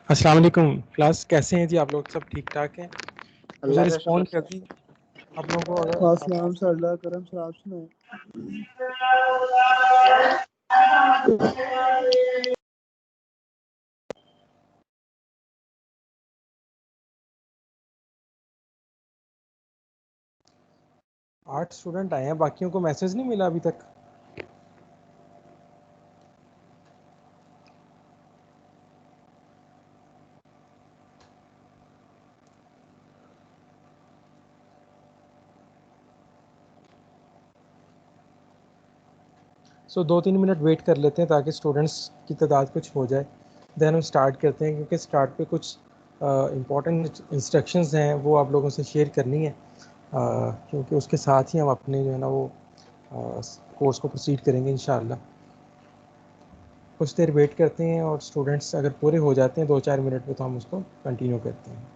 अस्सलाम वालेकुम क्लास, कैसे हैं जी आप लोग? सब ठीक ठाक हैं? मुझे अल्लाह का शुक्र रिस्पॉन्ड कर दी आप लोगों को। अगर वासलाम सर, अल्लाह करम सर, आप सुनाए। 8 स्टूडेंट आए हैं, बाकियों को मैसेज नहीं मिला अभी तक? सो 2-3 मिनट वेट कर लेते हैं ताकि स्टूडेंट्स की तादाद कुछ हो जाए, देन हम स्टार्ट करते हैं, क्योंकि स्टार्ट पे कुछ इम्पॉर्टेंट इंस्ट्रक्शंस हैं वो आप लोगों से शेयर करनी है, क्योंकि उसके साथ ही हम अपने जो है ना वो कोर्स को प्रोसीड करेंगे इंशाअल्लाह। कुछ देर वेट करते हैं और स्टूडेंट्स अगर पूरे हो जाते हैं 2-4 मिनट में तो हम उसको कंटिन्यू करते हैं।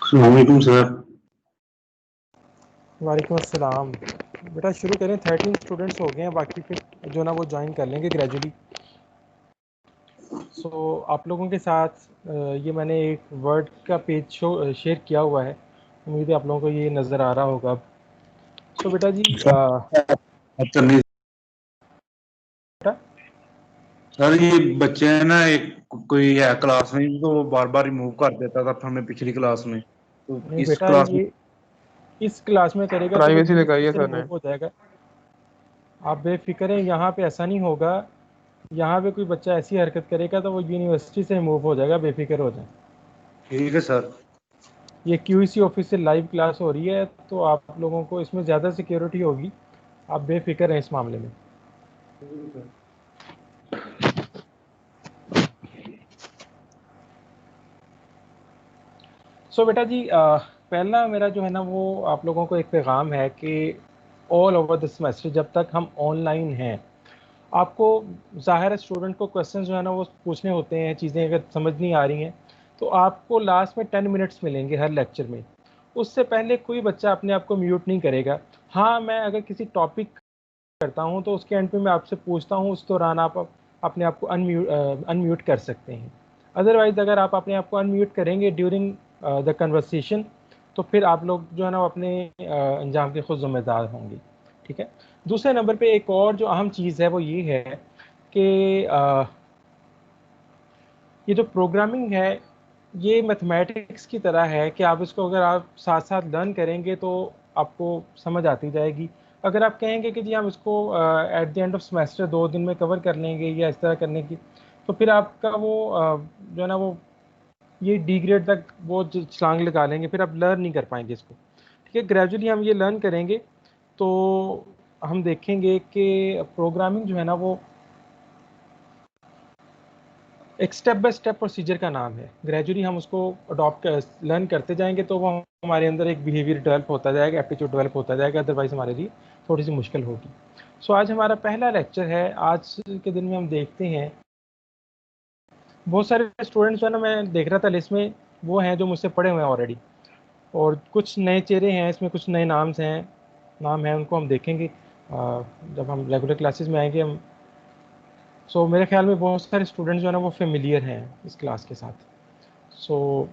अस्सलामुअलैकुम सर। वालेकुम अस्सलाम। बेटा शुरू करें। 13 स्टूडेंट्स हो गए हैं, बाकी फिर जो ना वो ज्वाइन कर लेंगे ग्रेजुअली। सो आप लोगों के साथ ये मैंने एक वर्ड का पेज शेयर किया हुआ है, उम्मीद है आप लोगों को ये नज़र आ रहा होगा। सो बेटा जी बेटा सर ये बच्चे हैं ना, एक कोई है क्लास में तो वो बार बार रिमूव कर देता था हमें पिछली क्लास में, तो नहीं इस बेटा, क्लास में ये इस क्लास में करेगा तो वो प्राइवेसी यूनिवर्सिटी लगाई है से सर ने। रिमूव हो जाएगा। आप बेफिक्र हैं, यहाँ पे ऐसा नहीं होगा। यहाँ पे कोई बच्चा ऐसी हरकत करेगा तो वो यूनिवर्सिटी से रिमूव हो जाएगा, बेफिक्र हो जाए। ठीक है सर। ये क्यूईसी ऑफिस से लाइव क्लास हो रही है, तो आप लोगों को इसमें ज़्यादा सिक्योरिटी होगी, आप बेफिक्र हैं इस मामले में। सो बेटा जी पहला मेरा जो है ना वो आप लोगों को एक पैगाम है कि ऑल ओवर द सेमेस्टर जब तक हम ऑनलाइन हैं, आपको ज़ाहिर है स्टूडेंट को क्वेश्चन जो है ना वो पूछने होते हैं, चीज़ें अगर समझ नहीं आ रही हैं तो आपको लास्ट में 10 मिनट्स मिलेंगे हर लेक्चर में। उससे पहले कोई बच्चा अपने आप को म्यूट नहीं करेगा। हाँ, मैं अगर किसी टॉपिक करता हूँ तो उसके एंड पे मैं आपसे पूछता हूँ, उस दौरान आप अपने आप को अनम्यूट कर सकते हैं। अदरवाइज़ अगर आप अपने आप को अनम्यूट करेंगे ड्यूरिंग द कन्वर्सेशन तो फिर आप लोग जो है ना अपने अंजाम के खुद ज़िम्मेदार होंगे। ठीक है। दूसरे नंबर पे एक और जो अहम चीज़ है वो ये है कि ये जो प्रोग्रामिंग है ये मैथमेटिक्स की तरह है कि आप इसको अगर आप साथ साथ लर्न करेंगे तो आपको समझ आती जाएगी। अगर आप कहेंगे कि जी हम इसको at the end of semester 2 दिन में कवर कर लेंगे या इस तरह करने की, तो फिर आपका वो जो है ना वो ये डी ग्रेड तक वो छलांग लगा लेंगे, फिर आप लर्न नहीं कर पाएंगे इसको। ठीक है, ग्रेजुअली हम ये लर्न करेंगे तो हम देखेंगे कि प्रोग्रामिंग जो है ना वो एक स्टेप बाय स्टेप प्रोसीजर का नाम है। ग्रेजुअली हम उसको अडॉप्ट लर्न करते जाएंगे तो वो हमारे अंदर एक बिहेवियर डेवलप होता जाएगा, एप्टीट्यूड डेवलप होता जाएगा, अदरवाइज हमारे लिए थोड़ी सी मुश्किल होगी। सो आज हमारा पहला लेक्चर है। आज के दिन में हम देखते हैं बहुत सारे स्टूडेंट्स जो है ना, मैं देख रहा था लिस्ट में, वो हैं जो मुझसे पढ़े हुए हैं ऑलरेडी, और कुछ नए चेहरे हैं इसमें, कुछ नए नाम हैं, उनको हम देखेंगे जब हम रेगुलर क्लासेस में आएंगे हम। सो मेरे ख्याल में बहुत सारे स्टूडेंट्स जो है ना वो फेमिलियर हैं इस क्लास के साथ। सो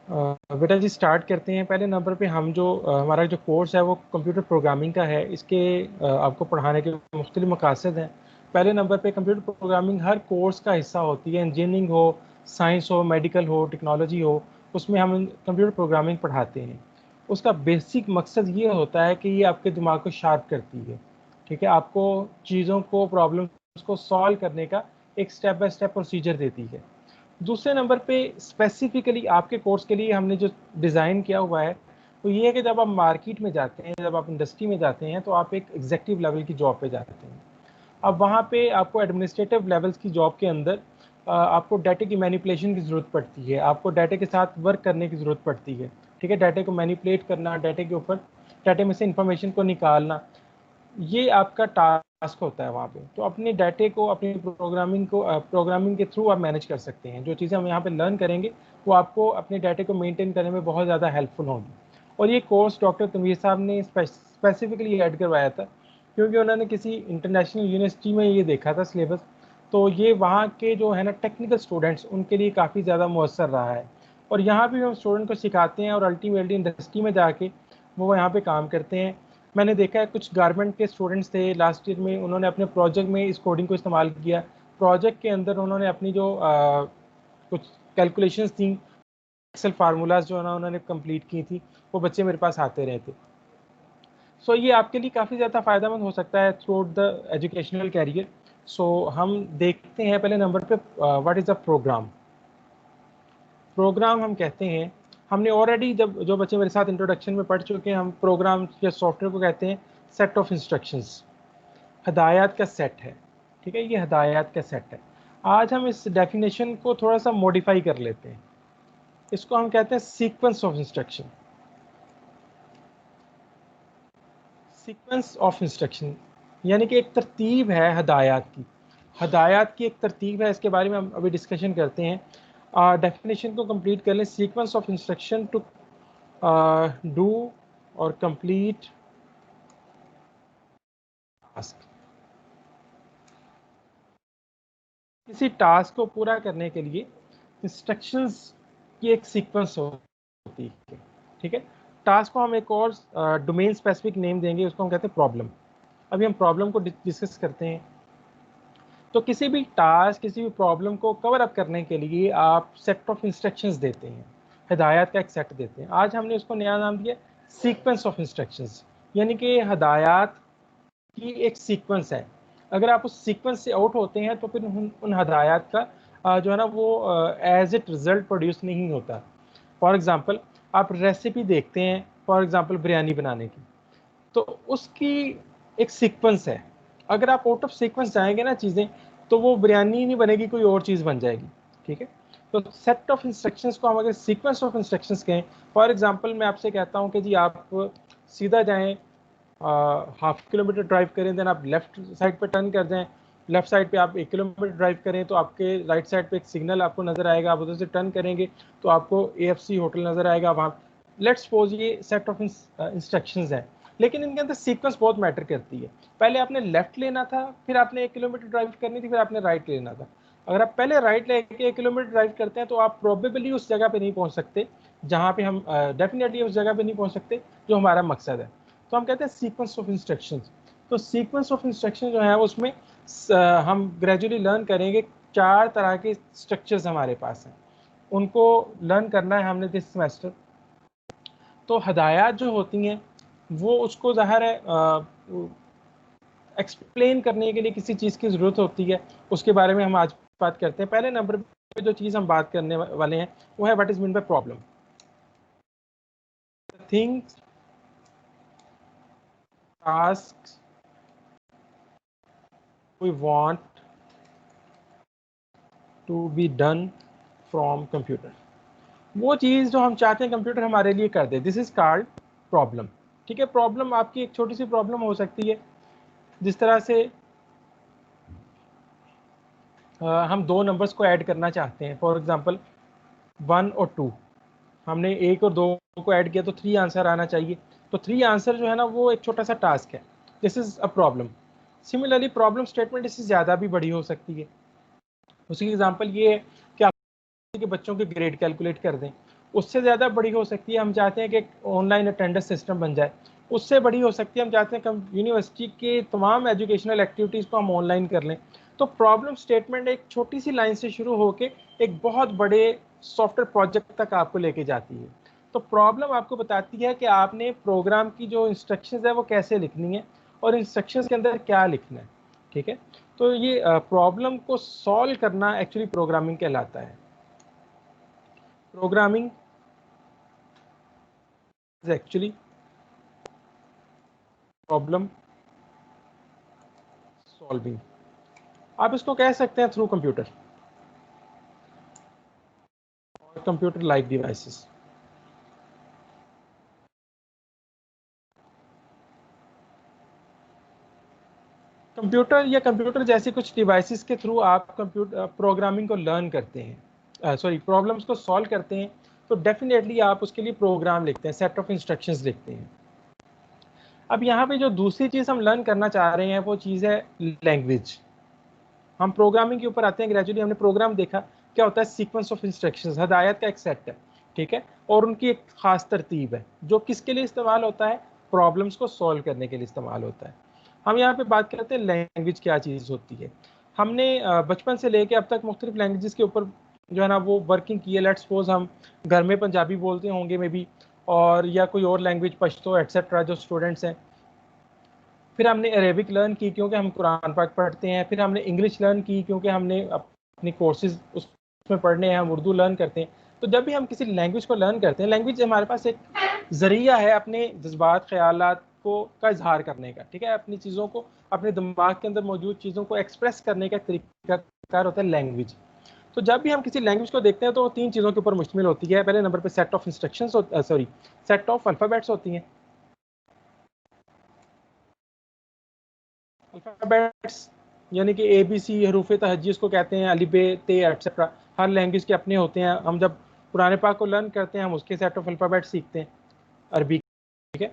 बेटा जी स्टार्ट करते हैं। पहले नंबर पे हम जो हमारा जो कोर्स है वो कंप्यूटर प्रोग्रामिंग का है। इसके आपको पढ़ाने के मुख्तलिफ मकासद हैं। पहले नंबर पे कंप्यूटर प्रोग्रामिंग हर कोर्स का हिस्सा होती है, इंजीनियरिंग हो, साइंस हो, मेडिकल हो, टेक्नोलॉजी हो, उसमें हम कंप्यूटर प्रोग्रामिंग पढ़ाते हैं। उसका बेसिक मकसद ये होता है कि ये आपके दिमाग को शार्प करती है। ठीक है, आपको चीज़ों को, प्रॉब्लम्स को सॉल्व करने का एक स्टेप बाय स्टेप प्रोसीजर देती है। दूसरे नंबर पे स्पेसिफिकली आपके कोर्स के लिए हमने जो डिज़ाइन किया हुआ है वो ये है कि जब आप मार्केट में जाते हैं, जब आप इंडस्ट्री में जाते हैं, तो आप एक एग्जेक्टिव लेवल की जॉब पे जाते हैं। अब वहाँ पे आपको एडमिनिस्ट्रेटिव लेवल्स की जॉब के अंदर आपको डाटे की मैनिपुलेशन की ज़रूरत पड़ती है, आपको डाटे के साथ वर्क करने की ज़रूरत पड़ती है। ठीक है, डाटे को मैनिपुलेट करना, डाटे के ऊपर, डाटे में से इंफॉर्मेशन को निकालना, ये आपका टास्क होता है वहाँ पे। तो अपने डाटे को, अपनी प्रोग्रामिंग के थ्रू आप मैनेज कर सकते हैं। जो चीज़ें हम यहाँ पे लर्न करेंगे वो आपको अपने डाटे को मेंटेन करने में बहुत ज़्यादा हेल्पफुल होंगी। और ये कोर्स डॉक्टर तनवीर साहब ने स्पेसिफिकली ऐड करवाया था क्योंकि उन्होंने किसी इंटरनेशनल यूनिवर्सिटी में ये देखा था सिलेबस, तो ये वहाँ के जो है ना टेक्निकल स्टूडेंट्स, उनके लिए काफ़ी ज़्यादा मौसर रहा है। और यहाँ भी हम स्टूडेंट को सिखाते हैं और अल्टीमेटली इंडस्ट्री में जाके वो यहाँ पे काम करते हैं। मैंने देखा है कुछ गारमेंट के स्टूडेंट्स थे लास्ट ईयर में, उन्होंने अपने प्रोजेक्ट में इस कोडिंग को इस्तेमाल किया। प्रोजेक्ट के अंदर उन्होंने अपनी जो कुछ कैलकुलेशंस थी, एक्सेल फार्मूलाज जो है ना उन्होंने कंप्लीट की थी, वो बच्चे मेरे पास आते रहे थे। सो ये आपके लिए काफ़ी ज़्यादा फ़ायदेमंद हो सकता है throughout the educational career. So हम देखते हैं पहले नंबर पे what is a program. Program हम कहते हैं, हमने ऑलरेडी जब जो बच्चे मेरे साथ इंट्रोडक्शन में पढ़ चुके हैं, हम प्रोग्राम या सॉफ्टवेयर को कहते हैं सेट ऑफ इंस्ट्रक्शंस, हदायत का सेट है। ठीक है, ये हदायत का सेट है। आज हम इस डेफिनेशन को थोड़ा सा मॉडिफाई कर लेते हैं, इसको हम कहते हैं sequence of instruction. Sequence of instruction यानी कि एक तरतीब है हदायत की। हदायत की एक तरतीब है, इसके बारे में हम अभी डिस्कशन करते हैं। डेफिनेशन को कंप्लीट कर लें। Sequence of instruction to do और कंप्लीट टास्क। किसी टास्क को पूरा करने के लिए इंस्ट्रक्शंस की एक सीक्वेंस होती है। ठीक है, टास्क को हम एक और डोमेन स्पेसिफिक नेम देंगे, उसको हम कहते हैं प्रॉब्लम। अभी हम प्रॉब्लम को डिस्कस करते हैं। तो किसी भी टास्क, किसी भी प्रॉब्लम को कवर अप करने के लिए आप सेट ऑफ इंस्ट्रक्शंस देते हैं, हदायत का एक सेट देते हैं। आज हमने उसको नया नाम दिया सीक्वेंस ऑफ इंस्ट्रक्शंस, यानी कि हदायत की एक सीक्वेंस है। अगर आप उस सीक्वेंस से आउट होते हैं तो फिर उन हदायत का जो है ना वो एज इट रिजल्ट प्रोड्यूस नहीं होता। फॉर एग्ज़ाम्पल आप रेसिपी देखते हैं, फॉर एग्ज़ाम्पल बिरयानी बनाने की, तो उसकी एक सीक्वेंस है। अगर आप आउट ऑफ सीक्वेंस जाएंगे ना चीज़ें, तो वो बिरयानी नहीं बनेगी, कोई और चीज़ बन जाएगी। ठीक है, तो सेट ऑफ इंस्ट्रक्शंस को हम अगर सीक्वेंस ऑफ इंस्ट्रक्शंस कहें, फॉर एग्जांपल मैं आपसे कहता हूं कि जी आप सीधा जाएं, हाफ किलोमीटर ड्राइव करें, देन आप लेफ्ट साइड पे टर्न कर जाएं, लेफ्ट साइड पे आप 1 किलोमीटर ड्राइव करें तो आपके राइट साइड पे एक सिग्नल आपको नजर आएगा, आप उधर से टर्न करेंगे तो आपको AFC होटल नजर आएगा वहाँ। लेट्स सपोज ये सेट ऑफ इंस्ट्रक्शंस है, लेकिन इनके अंदर सीक्वेंस बहुत मैटर करती है। पहले आपने लेफ्ट लेना था, फिर आपने 1 किलोमीटर ड्राइव करनी थी, फिर आपने राइट लेना था। अगर आप पहले राइट लेके 1 किलोमीटर ड्राइव करते हैं तो आप प्रोबेबली उस जगह पे नहीं पहुंच सकते जहां पे हम डेफिनेटली उस जगह पे नहीं पहुंच सकते जो हमारा मकसद है। तो हम कहते हैं सीक्वेंस ऑफ इंस्ट्रक्शंस। तो सीक्वेंस ऑफ इंस्ट्रक्शन जो है उसमें हम ग्रेजुअली लर्न करेंगे। 4 तरह के स्ट्रक्चर्स हमारे पास हैं, उनको लर्न करना है हमने दिस सेमेस्टर। तो हदायत जो होती हैं वो उसको ज़ाहिर है एक्सप्लेन करने के लिए किसी चीज़ की ज़रूरत होती है, उसके बारे में हम आज बात करते हैं। पहले नंबर पे जो चीज़ हम बात करने वाले हैं वो है what is mean by problem. Things, task we want to be done from computer, वो चीज़ जो हम चाहते हैं कंप्यूटर हमारे लिए कर दे, दिस इज कॉल्ड प्रॉब्लम। ठीक है, प्रॉब्लम आपकी एक छोटी सी प्रॉब्लम हो सकती है, जिस तरह से हम दो नंबर्स को ऐड करना चाहते हैं, फॉर एग्जांपल 1 और 2, हमने 1 और 2 को ऐड किया तो 3 आंसर आना चाहिए। तो 3 आंसर जो है ना वो एक छोटा सा टास्क है, this is a problem. Similarly problem statement इससे ज़्यादा भी बड़ी हो सकती है। उसकी एग्जांपल ये है कि आप के बच्चों के ग्रेड कैलकुलेट कर दें, उससे ज़्यादा बड़ी हो सकती है हम चाहते हैं कि ऑनलाइन अटेंडेंस सिस्टम बन जाए, उससे बड़ी हो सकती है हम चाहते हैं कि यूनिवर्सिटी के तमाम एजुकेशनल एक्टिविटीज़ को हम ऑनलाइन कर लें। तो प्रॉब्लम स्टेटमेंट एक छोटी सी लाइन से शुरू होकर एक बहुत बड़े सॉफ्टवेयर प्रोजेक्ट तक आपको लेके जाती है। तो प्रॉब्लम आपको बताती है कि आपने प्रोग्राम की जो इंस्ट्रक्शंस है वो कैसे लिखनी है और इंस्ट्रक्शंस के अंदर क्या लिखना है। ठीक है, तो ये प्रॉब्लम को सॉल्व करना एक्चुअली प्रोग्रामिंग कहलाता है। Programming is actually problem solving. आप इसको कह सकते हैं थ्रू कंप्यूटर और कंप्यूटर लाइक डिवाइसेस। कंप्यूटर या कंप्यूटर जैसे कुछ डिवाइसेस के थ्रू आप कंप्यूटर प्रोग्रामिंग को लर्न करते हैं, सॉरी प्रॉब्लम्स को सॉल्व करते हैं, तो डेफिनेटली आप उसके लिए प्रोग्राम लिखते हैं, सेट ऑफ इंस्ट्रक्शंस लिखते हैं। अब यहाँ पे जो दूसरी चीज़ हम लर्न करना चाह रहे हैं वो चीज़ है लैंग्वेज। हम प्रोग्रामिंग के ऊपर आते हैं, ग्रेजुअली हमने प्रोग्राम देखा क्या होता है, सीक्वेंस ऑफ इंस्ट्रक्शंस, हदायत का एक सेट है। ठीक है, और उनकी एक खास तरतीब है जो किसके लिए इस्तेमाल होता है, प्रॉब्लम्स को सॉल्व करने के लिए इस्तेमाल होता है। हम यहाँ पे बात करते हैं लैंग्वेज क्या चीज़ होती है। हमने बचपन से लेके अब तक मुख्तलिफ लैंग्वेजेस के ऊपर जो है ना वो वर्किंग की है। लेट्स सपोज हम घर में पंजाबी बोलते होंगे मे बी, और या कोई और लैंग्वेज पश्तो एट्सेट्रा जो स्टूडेंट्स हैं। फिर हमने अरेबिक लर्न की क्योंकि हम कुरान पाक पढ़ते हैं। फिर हमने इंग्लिश लर्न की क्योंकि हमने अपनी कोर्सेज उसमें पढ़ने हैं, हम उर्दू लर्न करते हैं। तो जब भी हम किसी लैंग्वेज को लर्न करते हैं, लैंग्वेज हमारे पास एक जरिया है अपने जज्बात ख्यालात को का इजहार करने का। ठीक है, अपनी चीज़ों को, अपने दिमाग के अंदर मौजूद चीज़ों को एक्सप्रेस करने का तरीका होता है लैंग्वेज। तो जब भी हम किसी लैंग्वेज को देखते हैं तो वो तीन चीज़ों के ऊपर मुश्तमिल होती है। पहले नंबर पे set of instructions, sorry set of alphabets होती हैं। अल्फ़ाबेट्स यानी कि ए बी सी हरूफ तहज्जी उसको कहते हैं, अली बे ते एट्सेट्रा। हर लैंग्वेज के अपने होते हैं। हम जब पुराने पाक को लर्न करते हैं हम उसके सेट ऑफ अल्फ़ाबेट सीखते हैं, अरबी। ठीक है,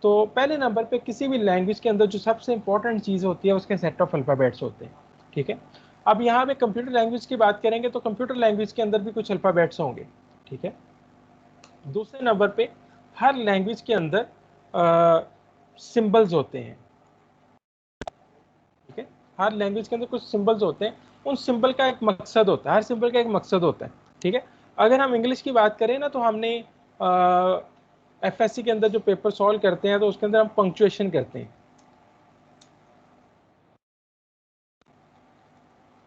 तो पहले नंबर पे किसी भी लैंग्वेज के अंदर जो सबसे इंपॉर्टेंट चीज़ होती है उसके सेट ऑफ अल्फ़ाबेट्स होते हैं। ठीक है, अब यहाँ पे कंप्यूटर लैंग्वेज की बात करेंगे तो कंप्यूटर लैंग्वेज के अंदर भी कुछ अल्फ़ाबेट्स होंगे। ठीक है, दूसरे नंबर पे हर लैंग्वेज के अंदर सिंबल्स होते हैं। ठीक है, हर लैंग्वेज के अंदर कुछ सिंबल्स होते हैं, उन सिंबल का एक मकसद होता है, हर सिंबल का एक मकसद होता है। ठीक है, अगर हम इंग्लिश की बात करें ना तो हमने एफएससी के अंदर जो पेपर सॉल्व करते हैं तो उसके अंदर हम पंक्चुएशन करते हैं।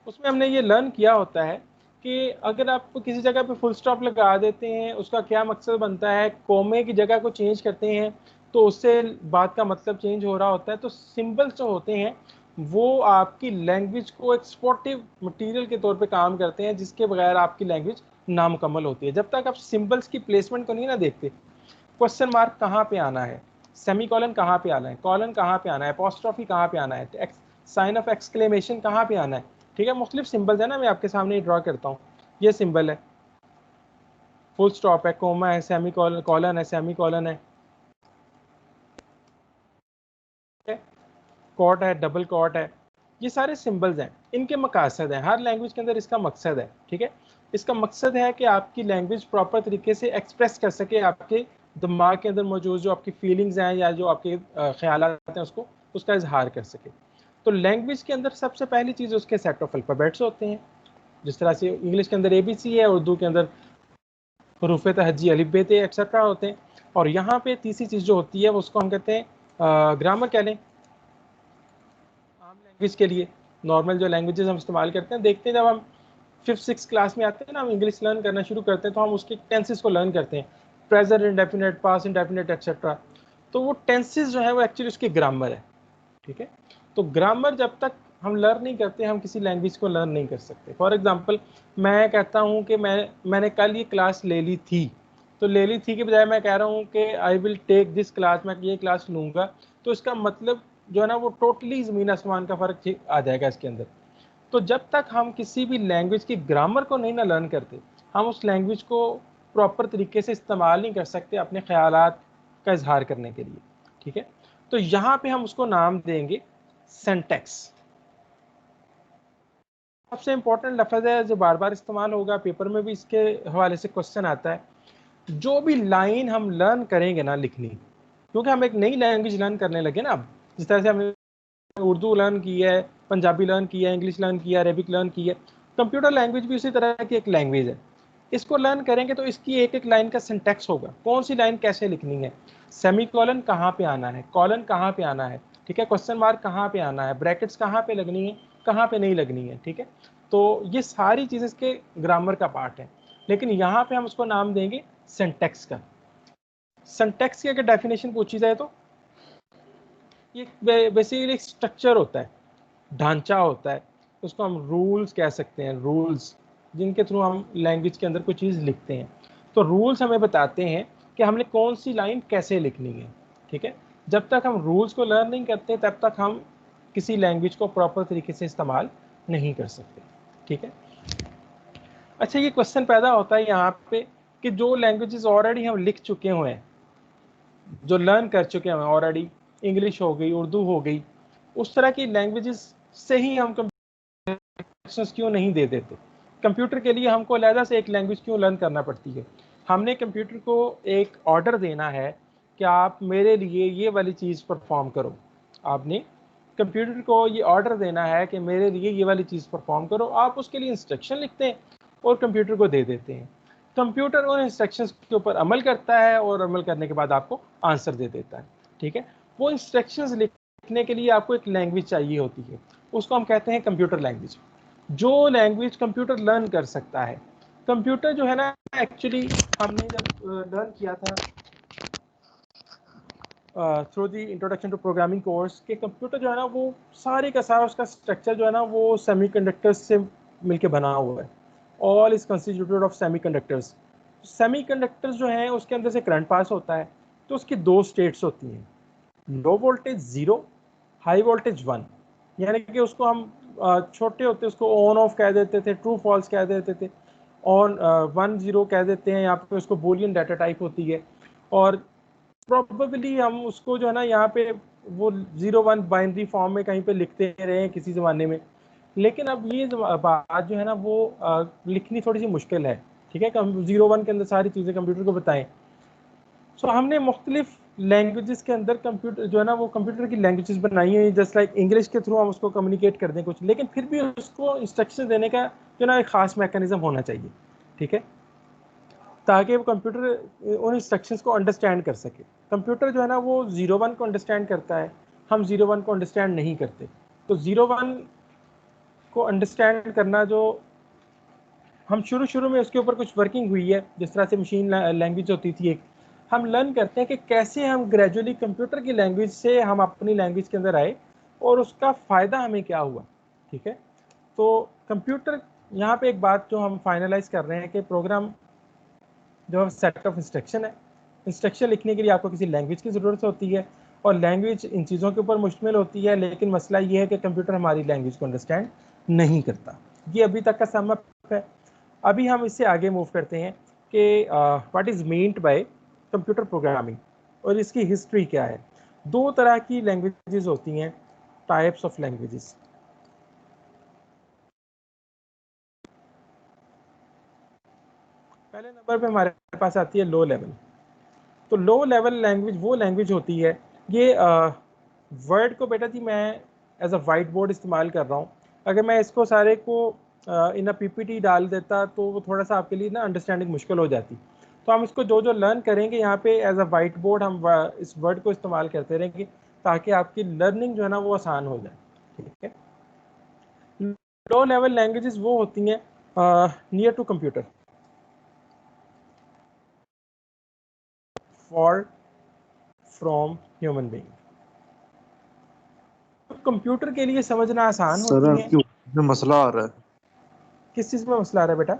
उसमें हमने ये लर्न किया होता है कि अगर आप किसी जगह पे फुल स्टॉप लगा देते हैं उसका क्या मकसद बनता है, कोमे की जगह को चेंज करते हैं तो उससे बात का मतलब चेंज हो रहा होता है। तो सिंबल्स जो होते हैं वो आपकी लैंग्वेज को एक सपोर्टिव मटेरियल के तौर पे काम करते हैं, जिसके बगैर आपकी लैंग्वेज नामुकम्मल होती है। जब तक आप सिंबल्स की प्लेसमेंट को नहीं ना देखते, क्वेश्चन मार्क कहाँ पे आना है, सेमी कॉलन कहाँ पे आना है, कॉलन कहाँ पे आना है, अपॉस्ट्रोफी कहाँ पे आना है, साइन ऑफ एक्सक्लेमेशन कहाँ पे आना है। ठीक है, मुख्तलिफ सिंबल्स है ना, मैं आपके सामने ड्रॉ करता हूँ। ये सिंबल है, फुल स्टॉप है, कोमा है, सेमी कॉलन है, सेमी कॉलन है, कॉट है, डबल कॉट है। ये सारे सिंबल्स हैं, इनके मकासद हैं, हर लैंग्वेज के अंदर इसका मकसद है। ठीक है, इसका मकसद है कि आपकी लैंग्वेज प्रॉपर तरीके से एक्सप्रेस कर सके, आपके दिमाग के अंदर मौजूद जो आपकी फीलिंग्स हैं या जो आपके ख्यालात हैं उसको, उसका इजहार कर सके। तो लैंग्वेज के अंदर सबसे पहली चीज़ उसके सेट ऑफ अल्फ़ाबेट्स होते हैं। जिस तरह से इंग्लिश के अंदर ABC है, उर्दू के अंदर हरूफ तहज्जी अलिफ बे ते एट्सेट्रा होते हैं। और यहाँ पे तीसरी चीज़ जो होती है वो उसको हम कहते हैं ग्रामर कह लें। आम लैंग्वेज के लिए नॉर्मल जो लैंग्वेजेस हम इस्तेमाल करते हैं, देखते हैं जब हम 5th-6th क्लास में आते हैं ना, हम इंग्लिश लर्न करना शुरू करते हैं तो हम उसके टेंसेस को लर्न करते हैं, present indefinite, past indefinite etcetera. तो वो टेंसेस जो है वो एक्चुअली उसकी ग्रामर है, ठीक है। तो ग्रामर जब तक हम लर्न नहीं करते हम किसी लैंग्वेज को लर्न नहीं कर सकते। फॉर एग्जांपल मैं कहता हूँ कि मैंने कल ये क्लास ले ली थी, तो ले ली थी के बजाय मैं कह रहा हूँ कि I will take this class, मैं ये क्लास लूँगा, तो इसका मतलब जो है ना वो टोटली ज़मीन आसमान का फ़र्क आ जाएगा इसके अंदर। तो जब तक हम किसी भी लैंग्वेज की ग्रामर को नहीं ना लर्न करते, हम उस लैंग्वेज को प्रॉपर तरीके से इस्तेमाल नहीं कर सकते अपने ख्यालात का इजहार करने के लिए, ठीक है। तो यहाँ पे हम उसको नाम देंगे सिंटैक्स। सबसे इंपॉर्टेंट लफ्ज़ है जो बार बार इस्तेमाल होगा, पेपर में भी इसके हवाले से क्वेश्चन आता है। जो भी लाइन हम लर्न करेंगे ना लिखनी, क्योंकि हम एक नई लैंग्वेज लर्न करने लगे ना अब, जिस तरह से हमने उर्दू लर्न की है, पंजाबी लर्न की है, इंग्लिश लर्न की है, अरेबिक लर्न की है, कंप्यूटर लैंग्वेज भी उसी तरह की एक लैंग्वेज है। इसको लर्न करेंगे तो इसकी एक एक लाइन का सिंटैक्स होगा, कौन सी लाइन कैसे लिखनी है, सेमी कॉलन कहाँ पे आना है, कॉलन कहाँ पे आना है, ठीक है, क्वेश्चन मार्क कहाँ पे आना है, ब्रैकेट्स कहाँ पे लगनी है, कहाँ पे नहीं लगनी है, ठीक है। तो ये सारी चीज़ें इसके ग्रामर का पार्ट है, लेकिन यहाँ पे हम उसको नाम देंगे सिंटैक्स का। सिंटैक्स की अगर डेफिनेशन पूछी जाए तो ये बेसिकली एक स्ट्रक्चर होता है, ढांचा होता है, उसको हम रूल्स कह सकते हैं, रूल्स जिनके थ्रू हम लैंग्वेज के अंदर कोई चीज़ लिखते हैं। तो रूल्स हमें बताते हैं कि हमने कौन सी लाइन कैसे लिखनी है, ठीक है। जब तक हम रूल्स को लर्न नहीं करते तब तक हम किसी लैंग्वेज को प्रॉपर तरीके से इस्तेमाल नहीं कर सकते, ठीक है। अच्छा, ये क्वेश्चन पैदा होता है यहाँ पे कि जो लैंग्वेजेस ऑलरेडी हम लिख चुके हुए हैं, जो लर्न कर चुके हैं ऑलरेडी, इंग्लिश हो गई, उर्दू हो गई, उस तरह की लैंग्वेजेस से ही हम इंस्ट्रक्शंस क्यों नहीं दे देते। कंप्यूटर के लिए हमको अलहदा से एक लैंग्वेज क्यों लर्न करना पड़ती है। हमने कंप्यूटर को एक ऑर्डर देना है कि आप मेरे लिए ये वाली चीज़ परफॉर्म करो, आपने कंप्यूटर को ये ऑर्डर देना है कि मेरे लिए ये वाली चीज़ परफॉर्म करो, आप उसके लिए इंस्ट्रक्शन लिखते हैं और कंप्यूटर को दे देते हैं। कंप्यूटर उन इंस्ट्रक्शंस के ऊपर अमल करता है और अमल करने के बाद आपको आंसर दे देता है, ठीक है। वो इंस्ट्रक्शंस लिखने के लिए आपको एक लैंग्वेज चाहिए होती है, उसको हम कहते हैं कंप्यूटर लैंग्वेज। जो लैंग्वेज कंप्यूटर लर्न कर सकता है, कंप्यूटर जो है ना, एक्चुअली हमने जब लर्न किया था through the introduction to programming course के, कंप्यूटर जो है ना वो सारे का सारा उसका स्ट्रक्चर जो है ना वो सेमीकंडक्टर्स से मिलके बना हुआ है। All is constituted of semiconductors. Semiconductors जो हैं उसके अंदर से करंट पास होता है, तो उसकी दो स्टेट्स होती हैं, लो वोल्टेज 0, हाई वोल्टेज 1। यानी कि उसको हम छोटे होते उसको ऑन ऑफ कह देते थे, ट्रू फॉल्स कह देते थे, ऑन 1 0 कह देते हैं, यहाँ पे उसको बोलियन डाटा टाइप होती है। और प्रोबेबली हम उसको जो है ना यहाँ पे वो 0 1 बाइनरी फॉर्म में कहीं पे लिखते रहे हैं किसी ज़माने में, लेकिन अब ये बात जो है ना वो लिखनी थोड़ी सी मुश्किल है, ठीक है। 0 1 के अंदर सारी चीज़ें कंप्यूटर को बताएं। सो हमने मुख्तलिफ लैंग्वेजेस के अंदर कंप्यूटर जो है ना वो कंप्यूटर की लैंग्वेजेस बनाई है, जस्ट लाइक इंग्लिश के थ्रू हम उसको कम्युनिकेट कर दें कुछ, लेकिन फिर भी उसको इंस्ट्रक्शन देने का जो ना एक ख़ास मैकेनिज्म होना चाहिए, ठीक है, ताकि वो कंप्यूटर उन इंस्ट्रक्शंस को अंडरस्टैंड कर सके। कंप्यूटर जो है ना वो 0 1 को अंडरस्टैंड करता है, हम 0 1 को अंडरस्टैंड नहीं करते। तो 0 1 को अंडरस्टैंड करना जो हम शुरू में उसके ऊपर कुछ वर्किंग हुई है, जिस तरह से मशीन लैंग्वेज होती थी एक, हम लर्न करते हैं कि कैसे हम ग्रेजुअली कंप्यूटर की लैंग्वेज से हम अपनी लैंग्वेज के अंदर आए और उसका फ़ायदा हमें क्या हुआ, ठीक है। तो कंप्यूटर यहाँ पे एक बात जो हम फाइनलाइज कर रहे हैं कि प्रोग्राम जो सेट ऑफ इंस्ट्रक्शन है, इंस्ट्रक्शन लिखने के लिए आपको किसी लैंग्वेज की ज़रूरत होती है और लैंग्वेज इन चीज़ों के ऊपर मुश्तमिल होती है, लेकिन मसला ये है कि कंप्यूटर हमारी लैंग्वेज को अंडरस्टैंड नहीं करता। ये अभी तक का सम अप है। अभी हम इससे आगे मूव करते हैं कि what is meant by computer programming और इसकी हिस्ट्री क्या है। दो तरह की लैंग्वेजेस होती हैं, टाइप्स ऑफ लैंग्वेजेस। पहले नंबर पे हमारे पास आती है लो लेवल। तो लो लेवल लैंग्वेज वो लैंग्वेज होती है, ये वर्ड को बेटा जी मैं एज अ वाइट बोर्ड इस्तेमाल कर रहा हूँ, अगर मैं इसको सारे को इन अ पीपीटी डाल देता तो वो थोड़ा सा आपके लिए ना अंडरस्टैंडिंग मुश्किल हो जाती। तो हम इसको जो जो लर्न करेंगे यहाँ पे एज अ वाइट बोर्ड हम इस वर्ड को इस्तेमाल करते रहेंगे ताकि आपकी लर्निंग जो है ना वो आसान हो जाए, ठीक है। लो लेवल लैंग्वेजेस वो होती हैं near to computer, far from human being, computer के लिए समझना आसान सर होती हैं। आपकी मसला आ रहा है, किस चीज में मसला आ रहा है बेटा?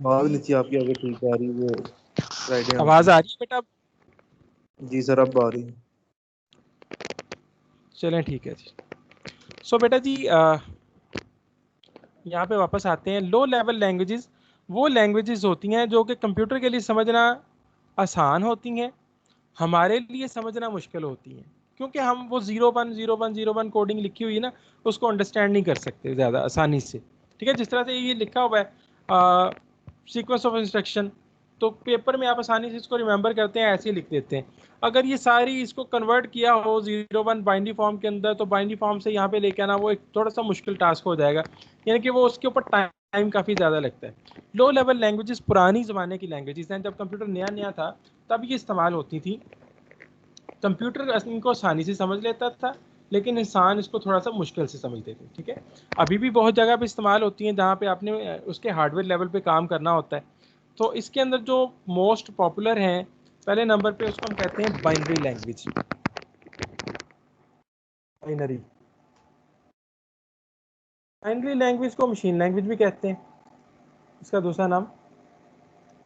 आवाज नहीं थी आपकी आगे ठीक आ रही वो फ्राइडे आवाज आ रही है बेटा? जी सर अब आ रही है। चलें ठीक है जी। सो बेटा जी यहाँ पे वापस आते हैं। लो लेवल लैंग्वेजेस वो लैंग्वेजेस होती हैं जो कि कंप्यूटर के लिए समझना आसान होती हैं, हमारे लिए समझना मुश्किल होती हैं, क्योंकि हम वो 010101 कोडिंग लिखी हुई है ना उसको अंडरस्टैंड नहीं कर सकते ज़्यादा आसानी से, ठीक है। जिस तरह से ये लिखा हुआ है सीक्वेंस ऑफ इंस्ट्रक्शन, तो पेपर में आप आसानी से इसको रिमेंबर करते हैं, ऐसे ही लिख देते हैं। अगर ये सारी इसको कन्वर्ट किया हो 01 बाइनरी फॉर्म के अंदर, तो बाइनरी फॉर्म से यहाँ पे लेके आना वो एक थोड़ा सा मुश्किल टास्क हो जाएगा, यानी कि वो उसके ऊपर टाइम काफ़ी ज़्यादा लगता है। लो लेवल लैंग्वेजेस पुरानी ज़माने की लैंग्वेजेस हैं, जब कंप्यूटर नया नया था तब ये इस्तेमाल होती थी। कंप्यूटर इनको आसानी से समझ लेता था, लेकिन इंसान इसको थोड़ा सा मुश्किल से समझते थे, ठीक है। अभी भी बहुत जगह पे इस्तेमाल होती हैं जहाँ पे आपने उसके हार्डवेयर लेवल पे काम करना होता है। तो इसके अंदर जो मोस्ट पॉपुलर हैं, पहले नंबर पे उसको हम कहते हैं binary language. Binary binary language को मशीन लैंग्वेज भी कहते हैं, इसका दूसरा नाम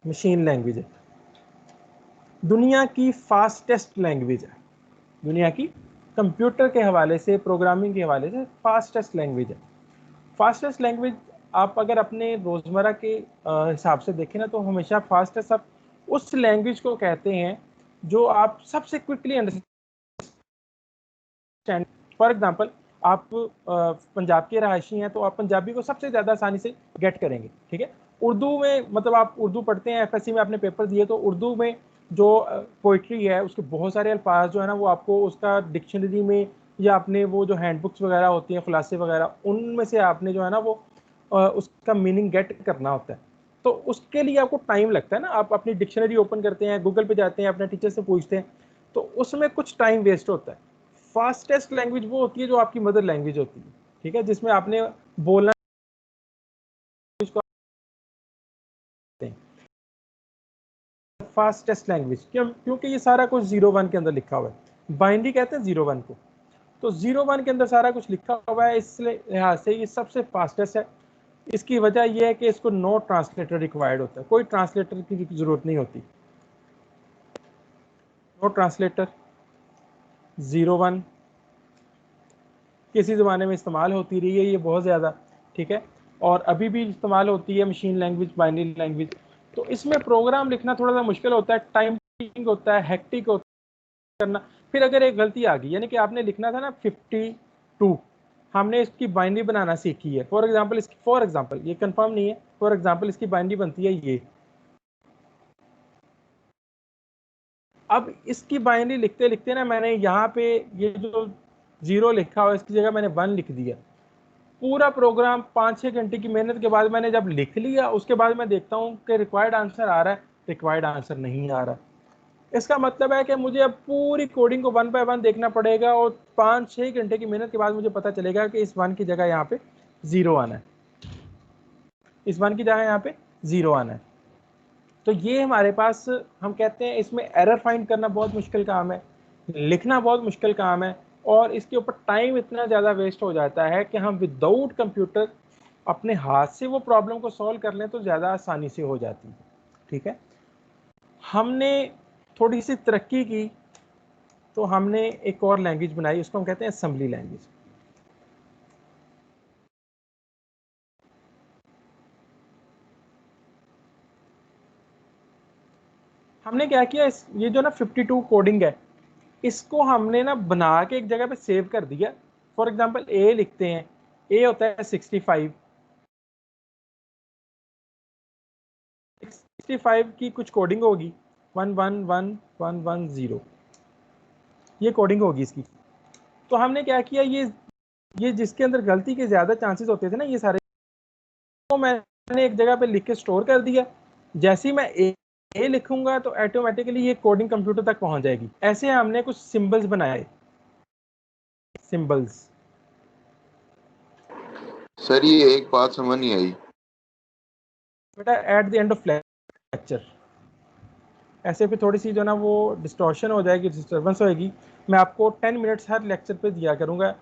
मशीन लैंग्वेज है। दुनिया की फास्टेस्ट लैंग्वेज है, दुनिया की कंप्यूटर के हवाले से, प्रोग्रामिंग के हवाले से फास्टेस्ट लैंग्वेज है। फास्टेस्ट लैंग्वेज आप अगर अपने रोज़मर्रा के हिसाब से देखें ना, तो हमेशा फास्टेस्ट आप उस लैंग्वेज को कहते हैं जो आप सबसे क्विकली अंडरस्टैंड। फॉर एग्जांपल आप पंजाब के रहायशी हैं, तो आप पंजाबी को सबसे ज़्यादा आसानी से गेट करेंगे, ठीक है। उर्दू में मतलब आप उर्दू पढ़ते हैं, एफएससी में आपने पेपर दिए, तो उर्दू में जो पोइट्री है उसके बहुत सारे अल्फाज जो है ना वो आपको उसका डिक्शनरी में या अपने वो जो हैंडबुक्स वगैरह होती हैं, खुलासे वगैरह, उनमें से आपने जो है ना वो उसका मीनिंग गेट करना होता है। तो उसके लिए आपको टाइम लगता है ना, आप अपनी डिक्शनरी ओपन करते हैं, गूगल पे जाते हैं, अपने टीचर से पूछते हैं, तो उसमें कुछ टाइम वेस्ट होता है। फास्टेस्ट लैंग्वेज वो होती है जो आपकी मदर लैंग्वेज होती है, ठीक है, जिसमें आपने बोलना फास्टेस्ट लैंग्वेज क्यों? क्योंकि ये सारा कुछ 01 के अंदर लिखा हुआ है। बाइनरी कहते हैं 01 को, तो 01 के अंदर सारा कुछ लिखा हुआ है, इस लिहाज से ये सबसे फास्टेस्ट है। इसकी वजह यह है कि इसको नो ट्रांसलेटर रिक्वायर्ड होता है, कोई ट्रांसलेटर की जरूरत नहीं होती। नो ट्रांसलेटर 01 किसी ज़माने में इस्तेमाल होती रही है ये बहुत ज़्यादा, ठीक है, और अभी भी इस्तेमाल होती है मशीन लैंग्वेज, बाइनरी लैंग्वेज। तो इसमें प्रोग्राम लिखना थोड़ा सा मुश्किल होता है, टाइम टेकिंग होता है, हेक्टिक होता है करना। फिर अगर एक गलती आ गई, यानी कि आपने लिखना था ना 52, हमने इसकी बाइनरी बनाना सीखी है, फॉर एग्जाम्पल ये कंफर्म नहीं है, फॉर एग्जाम्पल इसकी बाइनरी बनती है ये। अब इसकी बाइनरी लिखते लिखते ना मैंने यहाँ पे ये जो 0 लिखा हुआ इसकी जगह मैंने 1 लिख दिया। पूरा प्रोग्राम 5-6 घंटे की मेहनत के बाद मैंने जब लिख लिया, उसके बाद मैं देखता हूँ कि रिक्वायर्ड आंसर आ रहा है, रिक्वायर्ड आंसर नहीं आ रहा। इसका मतलब है कि मुझे अब पूरी कोडिंग को 1 बाय 1 देखना पड़ेगा, और 5-6 घंटे की मेहनत के बाद मुझे पता चलेगा कि इस 1 की जगह यहाँ पे 0 आना है, इस 1 की जगह यहाँ पे 0 आना है। तो ये हमारे पास, हम कहते हैं इसमें एरर फाइंड करना बहुत मुश्किल काम है, लिखना बहुत मुश्किल काम है, और इसके ऊपर टाइम इतना ज़्यादा वेस्ट हो जाता है कि हम विदाउट कंप्यूटर अपने हाथ से वो प्रॉब्लम को सॉल्व कर लें तो ज़्यादा आसानी से हो जाती है, ठीक है। हमने थोड़ी सी तरक्की की तो हमने एक और लैंग्वेज बनाई, उसको हम कहते हैं असेंबली लैंग्वेज। हमने क्या किया, ये जो ना 52 कोडिंग है, इसको हमने ना बना के एक जगह पे सेव कर दिया। फॉर एग्जांपल ए लिखते हैं, ए होता है 65, 65 की कुछ कोडिंग होगी 111110, ये कोडिंग होगी इसकी। तो हमने क्या किया, ये जिसके अंदर गलती के ज़्यादा चांसेस होते थे ना, ये सारे, तो मैंने एक जगह पे लिख के स्टोर कर दिया। जैसे ही मैं ए लिखूंगा तो ऑटोमेटिकली ये कोडिंग कंप्यूटर तक पहुंच जाएगी। ऐसे हमने कुछ सिंबल्स बनाए, सिंबल्स। सर ये एक बात समझ नहीं आई। बेटा at the end of lecture ऐसे भी थोड़ी सी जो ना वो डिस्टॉर्शन हो जाएगी, डिस्टर्बेंस होएगी। मैं आपको 10 मिनट्स हर लेक्चर पे दिया करूंगा,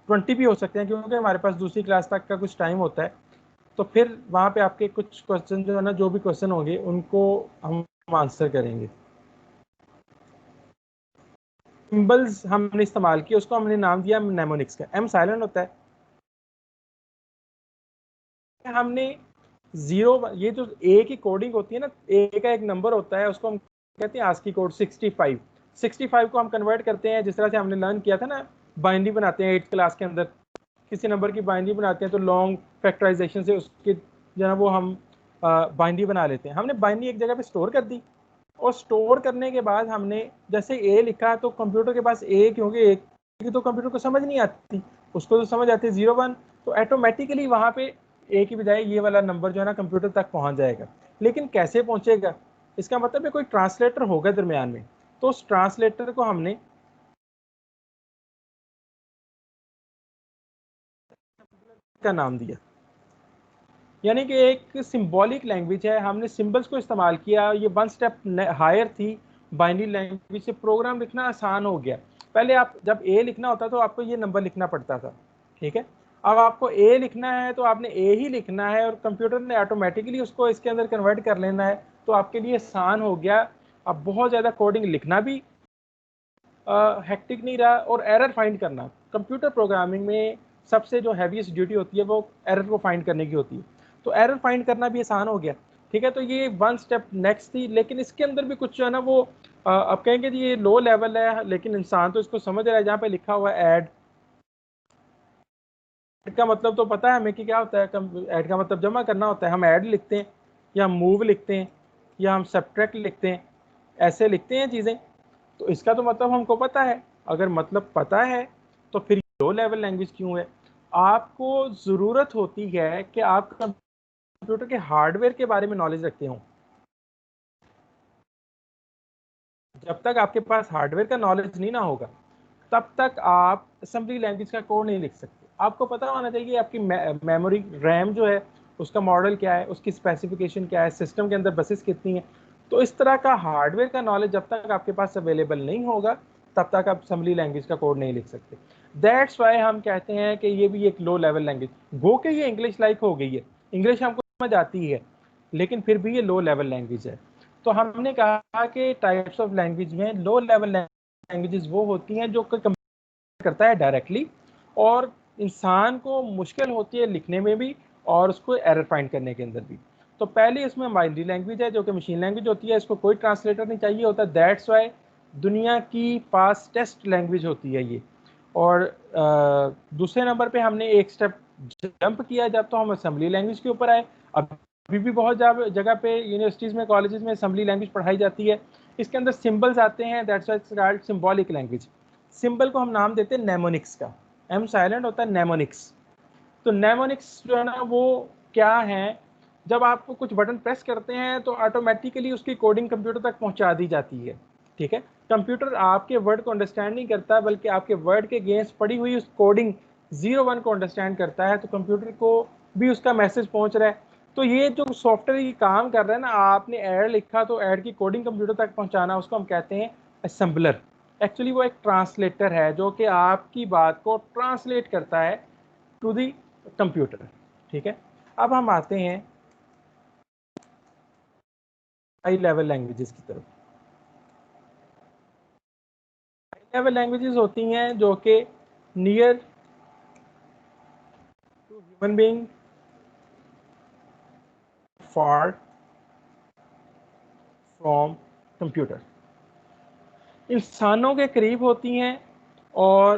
20 भी हो सकते हैं क्योंकि हमारे पास दूसरी क्लास तक का कुछ टाइम होता है। तो फिर वहाँ पे आपके कुछ क्वेश्चन जो है ना, जो भी क्वेश्चन होंगे उनको हम आंसर करेंगे। सिंबल्स हमने इस्तेमाल किए, उसको हमने नाम दिया नेमोनिक्स का। एम साइलेंट होता है। हमने जीरो, ये जो ए की कोडिंग होती है ना, ए का एक नंबर होता है, उसको हम कहते हैं आस्की कोड 65। 65 को हम कन्वर्ट करते हैं जिस तरह से हमने लर्न किया था ना, बाइनरी बनाते हैं 8th क्लास के अंदर। किसी नंबर की बाइनरी बनाते हैं तो लॉन्ग फैक्टराइजेशन से उसके जो है वो हम बाइनरी बना लेते हैं। हमने बाइनरी एक जगह पे स्टोर कर दी, और स्टोर करने के बाद हमने जैसे ए लिखा तो कंप्यूटर के पास ए, क्योंकि ए की तो कंप्यूटर को समझ नहीं आती, उसको तो समझ आती है 01, तो ऑटोमेटिकली वहाँ पे ए की बजाय ये वाला नंबर जो है ना कंप्यूटर तक पहुंच जाएगा। लेकिन कैसे पहुंचेगा? इसका मतलब है कोई ट्रांसलेटर होगा दरमियान में, तो उस ट्रांसलेटर को हमने का नाम दिया। यानी कि एक सिंबॉलिक लैंग्वेज है, हमने सिंबल्स को इस्तेमाल किया। ये 1 स्टेप हायर थी बाइनरी लैंग्वेज से, प्रोग्राम लिखना आसान हो गया। पहले आप जब ए लिखना होता तो आपको ये नंबर लिखना पड़ता था, ठीक है। अब आपको ए लिखना है तो आपने ए ही लिखना है, और कंप्यूटर ने ऑटोमेटिकली उसको इसके अंदर कन्वर्ट कर लेना है, तो आपके लिए आसान हो गया। अब बहुत ज़्यादा कोडिंग लिखना भी हेक्टिक नहीं रहा, और एरर फाइंड करना कंप्यूटर प्रोग्रामिंग में सबसे जो हैवीएस्ट ड्यूटी होती है वो एरर को फाइंड करने की होती है। तो एरर फाइंड करना भी आसान हो गया, ठीक है। तो ये 1 स्टेप नेक्स्ट थी, लेकिन इसके अंदर भी कुछ जो है ना वो अब कहेंगे जी ये लो लेवल है, लेकिन इंसान तो इसको समझ रहा है। जहाँ पे लिखा हुआ है ऐड का मतलब तो पता है हमें कि क्या होता है। ऐड का मतलब जमा करना होता है। हम ऐड लिखते हैं, या मूव लिखते हैं, या हम सब्ट्रैक्ट लिखते हैं, ऐसे लिखते हैं चीज़ें। तो इसका तो मतलब हमको पता है। अगर मतलब पता है तो फिर लो लेवल लैंग्वेज क्यों है? आपको ज़रूरत होती है कि आप कंप्यूटर के हार्डवेयर के बारे में नॉलेज रखते हो। जब तक आपके पास हार्डवेयर का नॉलेज नहीं ना होगा, तब तक आप असेंबली लैंग्वेज का कोड नहीं लिख सकते। आपको पता होना चाहिए आपकी मेमोरी रैम जो है उसका मॉडल क्या है, उसकी स्पेसिफिकेशन क्या है, सिस्टम के अंदर बसेस कितनी है। तो इस तरह का हार्डवेयर का नॉलेज जब तक आपके पास अवेलेबल नहीं होगा, तब तक आप असेंबली लैंग्वेज का कोड नहीं लिख सकते। दैट्स वाई हम कहते हैं कि ये भी एक लो लेवल लैंग्वेज। गो के ये इंग्लिश लाइक हो गई है, इंग्लिश हमको समझ आती है, लेकिन फिर भी ये लो लेवल लैंग्वेज है। तो हमने कहा कि टाइप्स ऑफ लैंग्वेज में लो लेवल लैंग्वेजेस वो होती हैं जो करता है डायरेक्टली, और इंसान को मुश्किल होती है लिखने में भी और उसको एरर फाइंड करने के अंदर भी। तो पहले इसमें बाइनरी लैंग्वेज है जो कि मशीन लैंग्वेज होती है, इसको कोई ट्रांसलेटर नहीं चाहिए होता। दैट्स वाई दुनिया की फास्टेस्ट लैंग्वेज होती है ये। और दूसरे नंबर पे हमने एक स्टेप जंप किया जब तो हम असेंबली लैंग्वेज के ऊपर आए। अभी भी बहुत जगह पे यूनिवर्सिटीज़ में, कॉलेजेस में असेंबली लैंग्वेज पढ़ाई जाती है। इसके अंदर सिंबल्स आते हैं, that's why it's called symbolic language. Symbol को हम नाम देते हैं नेमोनिक्स का। एम साइलेंट होता है, नेमोनिक्स। तो नेमोनिक्स जो है ना वो क्या है? जब आप कुछ बटन प्रेस करते हैं तो ऑटोमेटिकली उसकी कोडिंग कंप्यूटर तक पहुंचा दी जाती है, ठीक है। कंप्यूटर आपके वर्ड को अंडरस्टैंड नहीं करता, बल्कि आपके वर्ड के अगेंस्ट पड़ी हुई उस कोडिंग 01 को अंडरस्टैंड करता है। तो कंप्यूटर को भी उसका मैसेज पहुंच रहा है। तो ये जो सॉफ्टवेयर ये काम कर रहा है ना, आपने ऐड लिखा तो ऐड की कोडिंग कंप्यूटर तक पहुंचाना, उसको हम कहते हैं असेंबलर। एक्चुअली वो एक ट्रांसलेटर है जो कि आपकी बात को ट्रांसलेट करता है टू दी कंप्यूटर, ठीक है। अब हम आते हैं हाई लेवल लैंग्वेजेस की तरफ। हाई लेवल लैंग्वेजेस होती हैं जो कि near to human being, far from computer. इंसानों के करीब होती हैं और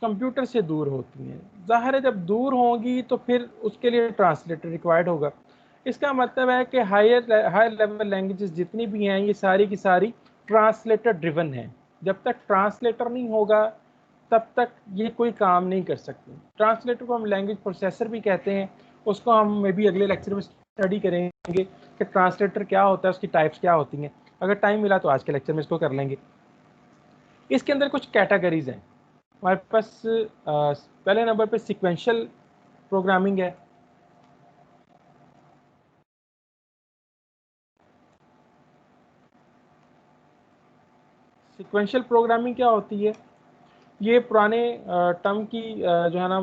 कंप्यूटर से दूर होती हैं। जाहिर है जब दूर होंगी तो फिर उसके लिए ट्रांसलेटर रिक्वायर्ड होगा। इसका मतलब है कि हायर लेवल लैंग्वेजेस जितनी भी हैं ये सारी की सारी ट्रांसलेटर ड्रिवन हैं। जब तक ट्रांसलेटर नहीं होगा तब तक ये कोई काम नहीं कर सकती। ट्रांसलेटर को हम लैंग्वेज प्रोसेसर भी कहते हैं, उसको हम मे बी अगले लेक्चर में स्टडी करेंगे कि ट्रांसलेटर क्या होता है, उसकी टाइप्स क्या होती हैं। अगर टाइम मिला तो आज के लेक्चर में इसको कर लेंगे। इसके अंदर कुछ कैटेगरीज हैं हमारे पास। पहले नंबर पे सीक्वेंशियल प्रोग्रामिंग है। सीक्वेंशियल प्रोग्रामिंग क्या होती है? ये पुराने टर्म की जो है ना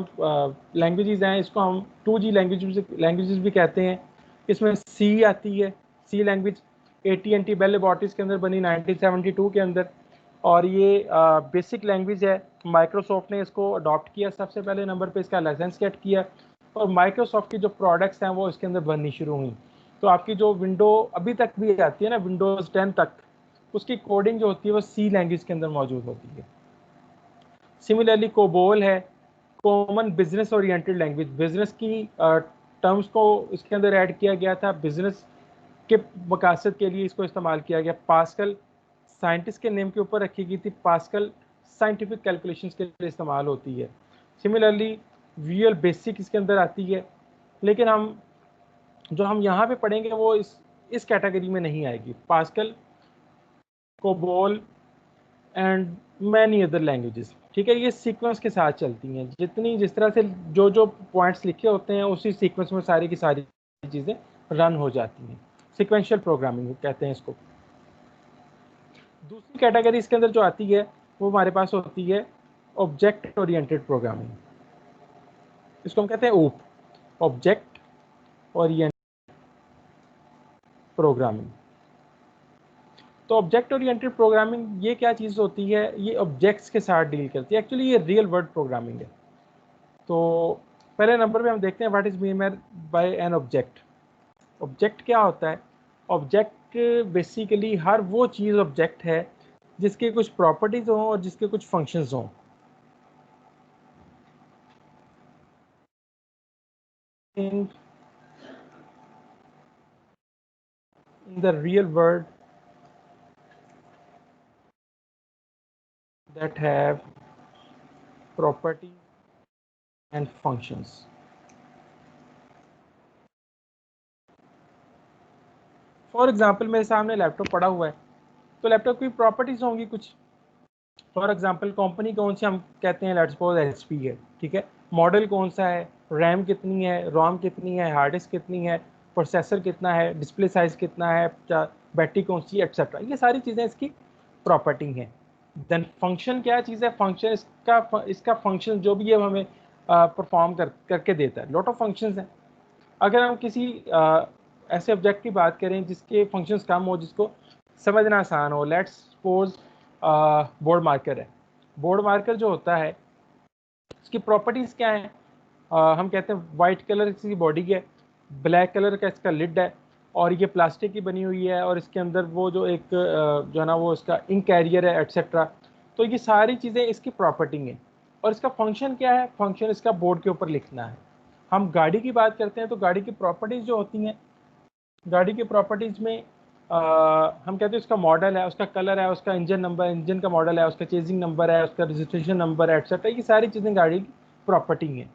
लैंग्वेजेस हैं, इसको हम 2G लैंग्वेजेस भी कहते हैं। इसमें सी आती है, सी लैंग्वेज AT&T बेल लैबोरेटरीज के अंदर बनी 1972 के अंदर, और ये बेसिक लैंग्वेज है। माइक्रोसॉफ्ट ने इसको अडॉप्ट किया सबसे पहले नंबर पे, इसका लाइसेंस गेट किया, और माइक्रोसॉफ्ट की जो प्रोडक्ट्स हैं वो इसके अंदर बननी शुरू हुई। तो आपकी जो विंडो अभी तक भी आती है ना, विंडोज़ 10 तक, उसकी कोडिंग जो होती है वो सी लैंग्वेज के अंदर मौजूद होती है। सिमिलरली कोबोल है, common business oriented language. Business की टर्म्स को इसके अंदर ऐड किया गया था, बिजनेस के मकासद के लिए इसको इस्तेमाल किया गया। पास्कल साइंटिस्ट के नेम के ऊपर रखी गई थी, पास्कल साइंटिफिक कैलकुलेशंस के लिए इस्तेमाल होती है। सिमिलरली विजुअल बेसिक इसके अंदर आती है, लेकिन हम यहाँ पे पढ़ेंगे वो इस कैटेगरी में नहीं आएगी। Pascal, COBOL and many other languages, ठीक है, ये सीक्वेंस के साथ चलती हैं। जिस तरह से जो पॉइंट्स लिखे होते हैं उसी सीक्वेंस में सारी की सारी चीज़ें रन हो जाती हैं। सीक्वेंशियल प्रोग्रामिंग कहते हैं इसको। दूसरी कैटेगरी इसके अंदर जो आती है वो हमारे पास होती है ऑब्जेक्ट ओरिएंटेड प्रोग्रामिंग। इसको हम कहते हैं OOP, ऑब्जेक्ट ओरिएंटेड प्रोग्रामिंग। तो ऑब्जेक्ट ओरिएंटेड प्रोग्रामिंग ये क्या चीज़ होती है? ये ऑब्जेक्ट्स के साथ डील करती है। एक्चुअली ये रियल वर्ल्ड प्रोग्रामिंग है। तो पहले नंबर पे हम देखते हैं what is mean bye an object. Object क्या होता है? ऑब्जेक्ट बेसिकली हर वो चीज़ ऑब्जेक्ट है जिसके कुछ प्रॉपर्टीज हों और जिसके कुछ फंक्शंस हों। in the real world that have property and functions. For example मेरे सामने लैपटॉप पड़ा हुआ है, तो लैपटॉप की प्रॉपर्टीज होंगी कुछ। फॉर एग्जाम्पल कंपनी कौन सी, हम कहते हैं लेट्स सपोज HP है, ठीक है। मॉडल कौन सा है, रैम कितनी है, रोम कितनी है, हार्ड डिस्क कितनी है, प्रोसेसर कितना है, डिस्प्ले साइज कितना है, बैटरी कौन सी, एटसेट्रा। ये सारी चीज़ें इसकी प्रॉपर्टी हैं। देन फंक्शन क्या चीज़ है? फंक्शन इसका फंक्शन जो भी है हमें परफॉर्म करके देता है। लॉट ऑफ फंक्शंस हैं। अगर हम किसी ऐसे ऑब्जेक्ट की बात करें जिसके फंक्शंस कम हो, जिसको समझना आसान हो, लेट्स सपोज बोर्ड मार्कर है। बोर्ड मार्कर जो होता है उसकी प्रॉपर्टीज़ क्या हैं? हम कहते हैं वाइट कलर इसकी बॉडी है, ब्लैक कलर का इसका लिड है, और ये प्लास्टिक की बनी हुई है, और इसके अंदर वो जो एक जो है ना वो इसका इंक कैरियर है, एटसेट्रा। तो ये सारी चीज़ें इसकी प्रॉपर्टी हैं। और इसका फंक्शन क्या है? फंक्शन इसका बोर्ड के ऊपर लिखना है। हम गाड़ी की बात करते हैं तो गाड़ी की प्रॉपर्टीज़ जो होती हैं, गाड़ी की प्रॉपर्टीज़ में हम कहते हैं उसका मॉडल है, उसका कलर है, उसका इंजन नंबर, इंजन का मॉडल है, उसका चेजिंग नंबर है, उसका रजिस्ट्रेशन नंबर है, एटसेट्रा। ये सारी चीज़ें गाड़ी की प्रॉपर्टी हैं।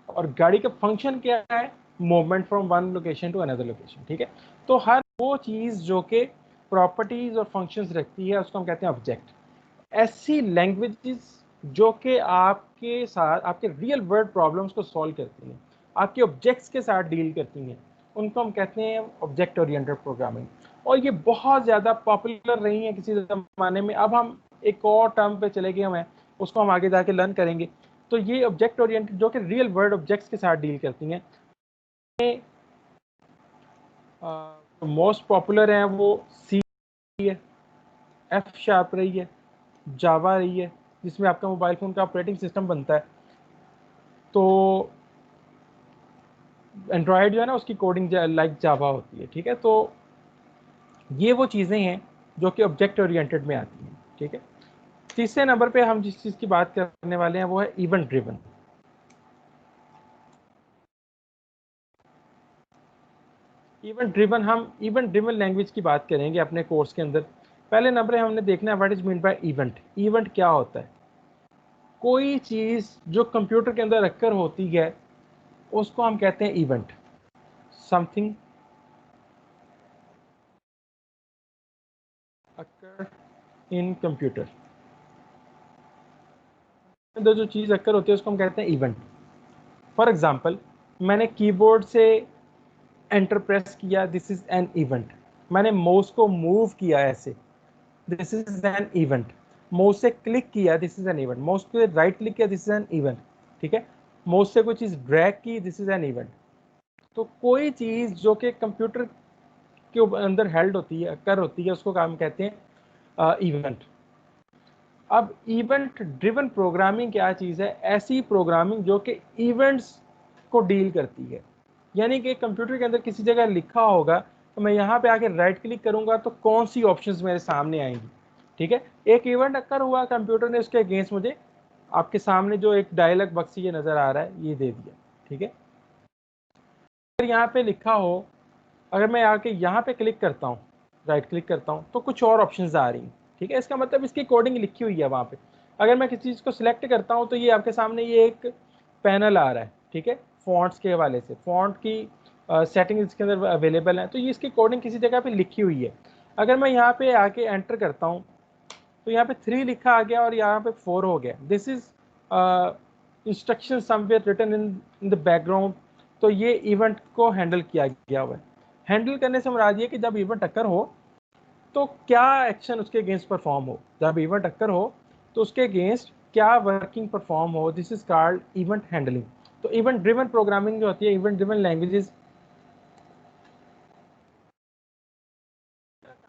और गाड़ी का फंक्शन क्या है? Movement from one location to another location, ठीक है। तो हर वो चीज़ जो कि प्रॉपर्टीज़ और फंक्शंस रखती है उसको हम कहते हैं ऑब्जेक्ट। ऐसी लैंग्वेजेस जो कि आपके साथ आपके रियल वर्ल्ड प्रॉब्लम्स को सॉल्व करती हैं, आपके ऑब्जेक्ट्स के साथ डील करती हैं, उनको हम कहते हैं ऑब्जेक्ट ओरिएंटेड प्रोग्रामिंग। और ये बहुत ज़्यादा पॉपुलर रही है किसी ज़माने में। अब हम एक और टर्म पे चले गए हैं, उसको हम आगे जाके लर्न करेंगे। तो ये ऑब्जेक्ट ओरिएंटेड जो कि रियल वर्ल्ड ऑब्जेक्ट्स के साथ डील करती हैं, मोस्ट पॉपुलर है वो सी है, F# रही है, जावा रही है, जिसमें आपका मोबाइल फ़ोन का ऑपरेटिंग सिस्टम बनता है। तो एंड्रॉयड जो है ना उसकी कोडिंग लाइक जावा होती है, ठीक है। तो ये वो चीज़ें हैं जो कि ऑब्जेक्ट ओरिएंटेड में आती हैं, ठीक है। तीसरे नंबर पे हम जिस चीज़ की बात करने वाले हैं वो है इवेंट ड्रिवन। हम इवेंट ड्रिवन लैंग्वेज की बात करेंगे अपने कोर्स के अंदर। पहले नंबर हमने देखना है what is mean bye event. Event क्या होता है? कोई चीज़ जो कंप्यूटर के अंदर रखकर होती है उसको हम कहते हैं इवेंट। समथिंग अकर इन कंप्यूटर, जो चीज़ अकर होती है उसको हम कहते हैं इवेंट। फॉर एग्जाम्पल, मैंने कीबोर्ड से एंटर प्रेस किया, दिस इज एन इवेंट। मैंने माउस को मूव किया ऐसे, this is an event. Mouse से क्लिक किया, this is an event. Mouse पे राइट क्लिक किया, दिस इज एन इवेंट। ठीक है, माउस से कोई चीज़ ड्रैग की, दिस इज एन इवेंट। तो कोई चीज़ जो कि कंप्यूटर के अंदर हेल्ड होती है, कर होती है, उसको हम कहते हैं इवेंट। अब इवेंट ड्रिवन प्रोग्रामिंग क्या चीज़ है? ऐसी प्रोग्रामिंग जो कि इवेंट्स को डील करती है। यानी कि कंप्यूटर के अंदर किसी जगह लिखा होगा तो मैं यहाँ पे आके राइट क्लिक करूंगा तो कौन सी ऑप्शंस मेरे सामने आएंगी। ठीक है, एक इवेंट अकर हुआ, कंप्यूटर ने उसके अगेंस्ट मुझे आपके सामने जो एक डायलॉग बॉक्स ये नजर आ रहा है ये दे दिया। ठीक है, अगर यहाँ पे लिखा हो, अगर मैं आके यहाँ पे क्लिक करता हूँ, राइट क्लिक करता हूँ, तो कुछ और ऑप्शंस आ रही हैं। ठीक है, इसका मतलब इसकी कोडिंग लिखी हुई है वहाँ पे। अगर मैं किसी चीज़ को सिलेक्ट करता हूँ तो ये आपके सामने ये एक पैनल आ रहा है। ठीक है, फॉन्ट्स के हवाले से, फॉन्ट की सेटिंग इसके अंदर अवेलेबल है, तो ये इसकी कोडिंग किसी जगह पे लिखी हुई है। अगर मैं यहाँ पे आके एंटर करता हूँ तो यहाँ पे 3 लिखा आ गया और यहाँ पे 4 हो गया। This is instruction somewhere written in the background. तो ये इवेंट को हैंडल किया गया हुआ है। हैंडल करने से मुराद ये कि जब इवेंट अकर हो तो क्या एक्शन उसके अगेंस्ट परफॉर्म हो। जब इवेंट अकर हो तो उसके अगेंस्ट क्या वर्किंग परफॉर्म हो, this is called event handling. तो इवेंट ड्रिवन प्रोग्रामिंग जो होती है, इवेंट ड्रिवन लैंग्वेजेस,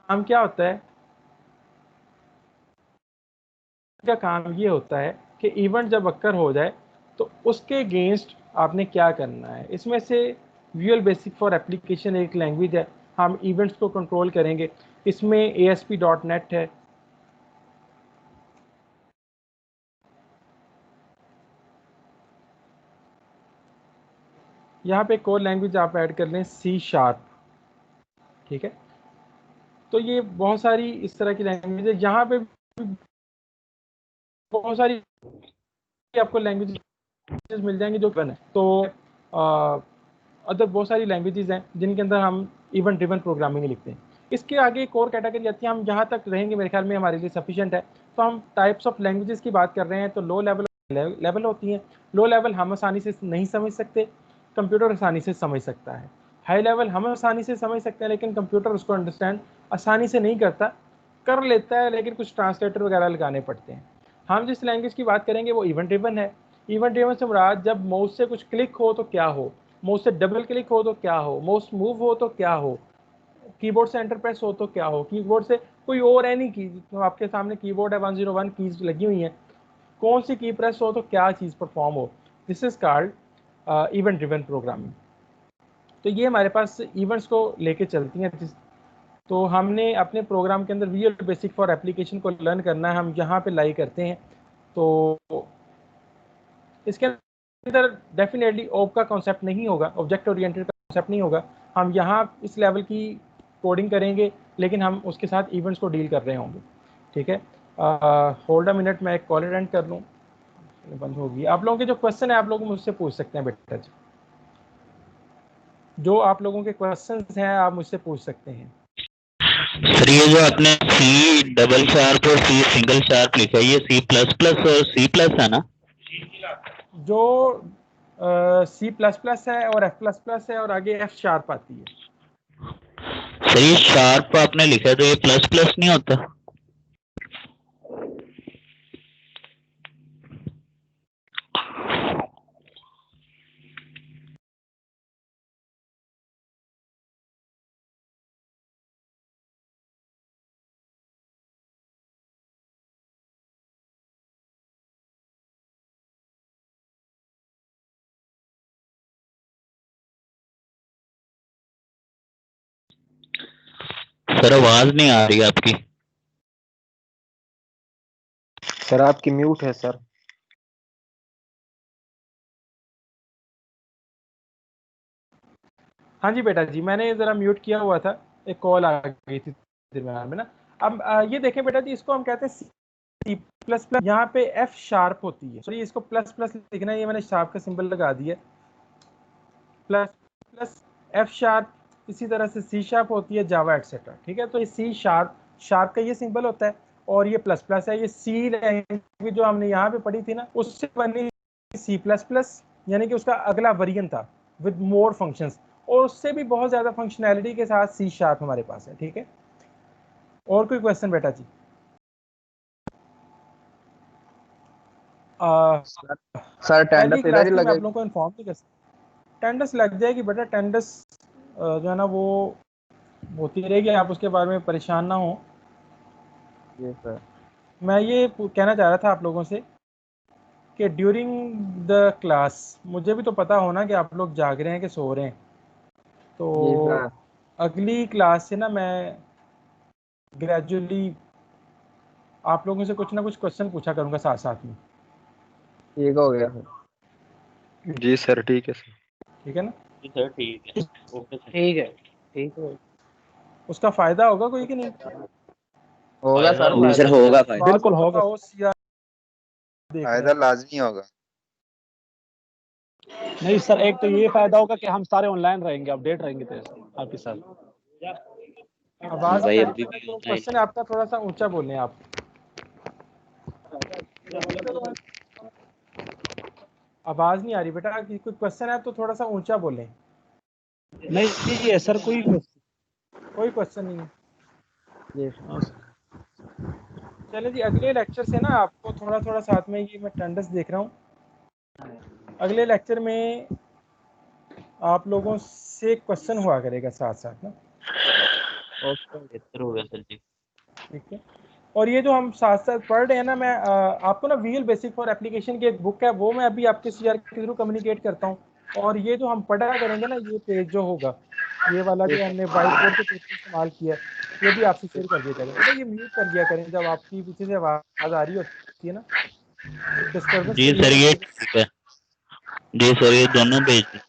काम क्या होता है, का काम ये होता है कि इवेंट जब अक्कर हो जाए तो उसके अगेंस्ट आपने क्या करना है। इसमें से विजुअल बेसिक फॉर एप्लीकेशन एक लैंग्वेज है, हम इवेंट्स को कंट्रोल करेंगे। इसमें ASP.NET है। यहाँ पे एक और लैंग्वेज आप ऐड कर लें, C#। ठीक है, तो ये बहुत सारी इस तरह की लैंग्वेज है। यहाँ पे बहुत सारी आपको लैंग्वेजेस मिल जाएंगी जो बन है। तो अदर बहुत सारी लैंग्वेजेस हैं जिनके अंदर हम इवेंट ड्रिवन प्रोग्रामिंग लिखते हैं। इसके आगे एक और कैटेगरी आती है, हम जहाँ तक रहेंगे मेरे ख्याल में हमारे लिए सफिशिएंट है। तो हम टाइप्स ऑफ लैंग्वेजेस की बात कर रहे हैं, तो लो लेवल होती हैं। लो लेवल हम आसानी से नहीं समझ सकते, कंप्यूटर आसानी से समझ सकता है। हाई लेवल हम आसानी से समझ सकते हैं लेकिन कंप्यूटर उसको अंडरस्टैंड आसानी से नहीं करता, कर लेता है लेकिन कुछ ट्रांसलेटर वगैरह लगाने पड़ते हैं। हम जिस लैंग्वेज की बात करेंगे वो इवेंट ड्रिवन है। इवेंट ड्रिवन से मुराद जब माउस से कुछ क्लिक हो तो क्या हो, माउस से डबल क्लिक हो तो क्या हो, माउस मूव हो तो क्या हो, कीबोर्ड से एंटर प्रेस हो तो क्या हो, कीबोर्ड से कोई और एनी की, तो आपके सामने कीबोर्ड है 101 कीज लगी हुई हैं, कौन सी की प्रेस हो तो क्या चीज़ परफॉर्म हो, this is called event driven programming. तो ये हमारे पास इवेंट्स को लेके चलती हैं। तो हमने अपने प्रोग्राम के अंदर विजुअल बेसिक फॉर एप्लीकेशन को लर्न करना है, हम यहाँ पे लाई करते हैं। तो इसके अंदर डेफिनेटली ओप का कॉन्सेप्ट नहीं होगा, ऑब्जेक्ट ओरिएंटेड का कॉन्सेप्ट नहीं होगा। हम यहाँ इस लेवल की कोडिंग करेंगे लेकिन हम उसके साथ इवेंट्स को डील कर रहे होंगे। ठीक है, होल्ड अ मिनट, मैं एक कॉल अटेंड कर लूँ, बंद होगी। आप लोगों के जो क्वेश्चन है आप लोग मुझसे पूछ सकते हैं बेटा जी, जो आप लोगों के क्वेश्चन हैं आप मुझसे पूछ सकते हैं। सर ये जो आपने C## और C∪# लिखा है, ये C++ और C+ है ना? जो C++ है और F++ है और आगे F# आती है। सर ये शार्प आपने लिखा है तो ये ++ नहीं होता? सर आवाज नहीं आ रही आपकी। सर आपकी म्यूट है सर। हाँ जी बेटा जी, मैंने ज़रा म्यूट किया हुआ था, एक कॉल आ गई थी दरमियान में ना। अब ये देखें बेटा जी, इसको हम कहते हैं C++। यहाँ पे F# होती है, सॉरी इसको ++ लिखना है, ये मैंने शार्प का सिंबल लगा दिया। ++ F#, इसी तरह से C# होती है, जावा एक्सेट्रा। ठीक है, तो ये C#, शार्प का ये सिंबल होता है, और ये प्लस प्लस है। ये सी लैंग्वेज जो हमने यहाँ पे पढ़ी थी ना, उससे बनी सी प्लस प्लस, यानी कि उसका अगला वेरिएंट था विद मोर फंक्शंस, और उससे भी बहुत ज़्यादा फंक्शनैलिटी के साथ सी शार्प हमारे पास है। ठीक है, और कोई क्वेश्चन बेटा जी? सर अटेंडेंस इधर ही मैं आप लगेगी। लोगों को इन्फॉर्म नहीं कर सकता, अटेंडेंस लग जाएगी बेटा। अटेंडेंस जो है ना वो होती रहेगी, आप उसके बारे में परेशान ना हो। जी सर। मैं ये कहना चाह रहा था आप लोगों से कि ड्यूरिंग द क्लास, मुझे भी तो पता होना कि आप लोग जाग रहे हैं कि सो रहे हैं। तो जी सर। अगली क्लास से ना मैं ग्रेजुअली आप लोगों से कुछ ना कुछ क्वेश्चन पूछा करूंगा साथ साथ में। ठीक हो गया सर। जी सर, ठीक है सर। ठीक है ना? जी सर ठीक है, ओके सर। ठीक है, ठीक है। उसका फायदा होगा कोई कि नहीं? होगा फायदा सर। होगा। फायदा। होगा फायदा। बिल्कुल होगा। हो सीआर देख रहे फायदा हैं। लाजमी होगा। नहीं सर, एक तो ये फायदा होगा कि हम सारे ऑनलाइन रहेंगे, अपडेट रहेंगे तो आपके साथ। आवाज भाई नहीं आ अभी रही, तो क्वेश्चन आपका थोड़ा सा ऊंचा बोलें आप। आवाज नहीं आ रही बेटा, कि कोई क्वेश्चन है तो थोड़ा सा ऊंचा बोलें। नहीं ये सर कोई क्वेश्चन नहीं है। जी चलिए जी, अगले लेक्चर से ना आपको थोड़ा थोड़ा साथ में, ये मैं अटेंडेंस देख रहा हूँ, अगले लेक्चर में आप लोगों से क्वेश्चन हुआ करेगा साथ साथ ना। ओके। बेहतर हो गया सर जी। ठीक है, और ये जो हम साथ साथ पढ़ रहे हैं ना, मैं आपको ना विजुअल बेसिक फॉर एप्लीकेशन की एक बुक है, वो मैं अभी आपके सीआर के थ्रू कम्युनिकेट करता हूँ। और ये जो हम पढ़ा करेंगे ना, ये पेज जो होगा, ये वाला जो हमने व्हाइट बोर्ड के पेज इस्तेमाल किया है, ये भी आपसे शेयर कर दिया करें बेटा। ये म्यूट कर दिया करें जब आपकी पीछे से आवाज़ आ रही होती है ना, डिस्टर्बेंस जी क्रिएट सर ये होती ठीक है। जी सर ये दोनों भेज दें।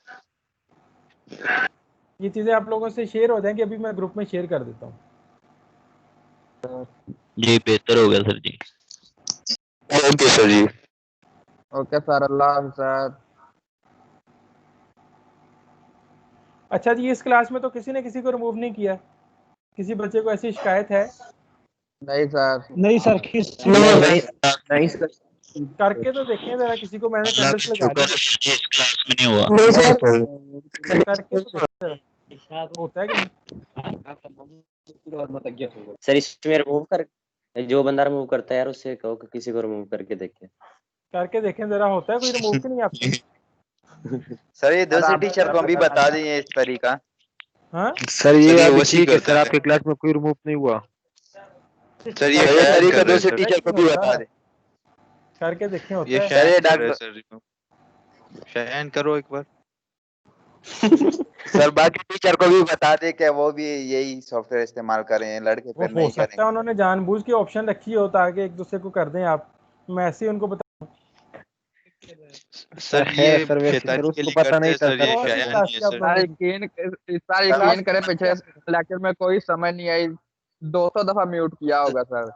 ये चीज़ें आप लोगों से शेयर हो जाएंगी, अभी मैं ग्रुप में शेयर कर देता हूँ। जी बेहतर हो गया सर जी। ओके सर जी। Okay sir. अल्लाह हाफ़िज़ सर। अच्छा जी, इस क्लास में तो किसी ने किसी को रिमूव नहीं किया? किसी बच्चे को ऐसी शिकायत है? नहीं सर। नहीं सर, किस नहीं सर। करके तो देखें जरा, किसी को मैंने अल्लाह अटेंडेंस का लगा शुक्र दी है, है जी, इस क्लास में नहीं हुआ। करके तो देखें जरा, होता है कि नहीं? सर इसमें रिमूव कर, जो बंदा रिमूव करता है यार उससे कहो कि किसी को रिमूव करके देखे। करके देखें जरा, होता है कोई रिमूव कि नहीं आपसे? सर ये दूसरे आप टीचर को भी बता दें इस तरीका। हाँ सर ये सर, ये अभी वसी ठीक है करता सर, है। आपके क्लास में कोई रिमूव नहीं हुआ। सर ये तरीका दूसरे टीचर को भी बता दें। करके देखें, होता ये है। सर ये डॉक्टर शायन करो एक बार। सर बाकी टीचर को भी बता दे कि वो भी यही सॉफ्टवेयर इस्तेमाल करें, लड़के वो फिर हो नहीं सकता है करेंगे। उन्होंने जानबूझ के ऑप्शन रखी हो ताकि एक दूसरे को कर दें आप। मैं ऐसे ही उनको बता सर है ये सर, वैसे सर शैतानी के उसको लिए पता करते नहीं हैं था सर, ये और सर। भी शायन क्लास नहीं है की आप सर। लोगों सारे की यकीन करें, पिछले लेक्चर में कोई समझ नहीं आई, 200 दफा म्यूट किया होगा सर।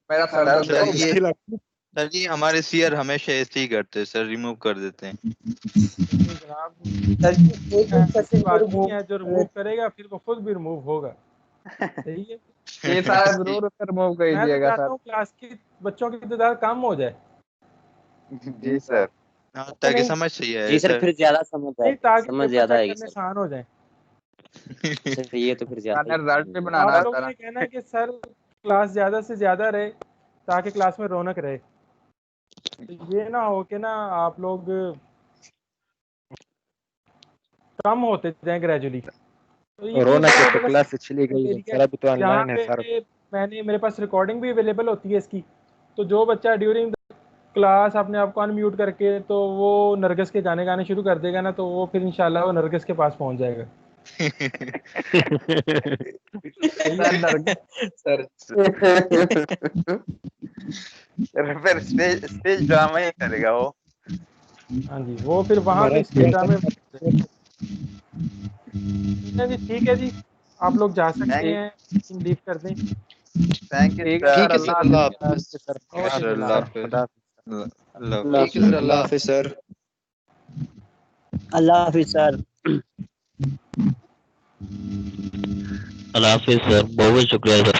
मेरा सर दर्द सर कर ये गया। सर जी हमारे सीआर हमेशा ऐसे ही करते हैं सर, रिमूव कर देते हैं। नहीं जनाब, ऐसी बात नहीं है, जो रिमूव करेगा फिर वो खुद भी रिमूव होगा। सही है। ये सारा जरूर उससे रिमूव कर मैं तो दिएगा चाहता सर। हूँ क्लास की बच्चों की तादाद कम हो जाए। जी सर। हाँ, कि ताकि नहीं समझ सही आए जी सर सर। फिर ज्यादा समझ नहीं, आएगी, ताकि समझ पेपर ज्यादा चेक आएगी करने सर। आसान हो जाए। सर ये तो फिर ज्यादा ही रिजल्ट भी आसान बनाना आप है लोगों सर। ने कहना है कि सर क्लास ज़्यादा से ज़्यादा रहे ताकि क्लास में रौनक रहे। तो ये ना हो कि ना आप लोग कम होते जाएं ग्रेजुअली। तो ये मुझे रोना पता के है तो बड़ा क्लास से चली गई है एरिया सर, है अभी तो जहाँ ऑनलाइन है सर। पे मेरे पास रिकॉर्डिंग भी अवेलेबल होती है इसकी। तो जो बच्चा ड्यूरिंग क्लास अपने आप को अनम्यूट करके तो वो नरगिस के गाने गाने शुरू कर देगा ना, तो वो फिर इंशाल्लाह वो नरगिस के पास पहुंच जाएगा। सही है। सर डर सर फिर स्टेज ड्रामा ही करेगा वो। हाँ जी, वो फिर वहाँ पे स्टेज ड्रामे। ठीक है जी, आप लोग जा सकते हैं, लीव कर दें। थैंक यू ठीक है सर। सर। अल्लाह हाफ़िज़। सर ओके सर जी, अल्लाह अल्लाह हाफिज। खुदा अल्लाह ठीक है सर, अल्लाह हाफिज सर। अल्लाह हाफिज सर। अल्लाह हाफिज सर, बहुत बहुत शुक्रिया सर।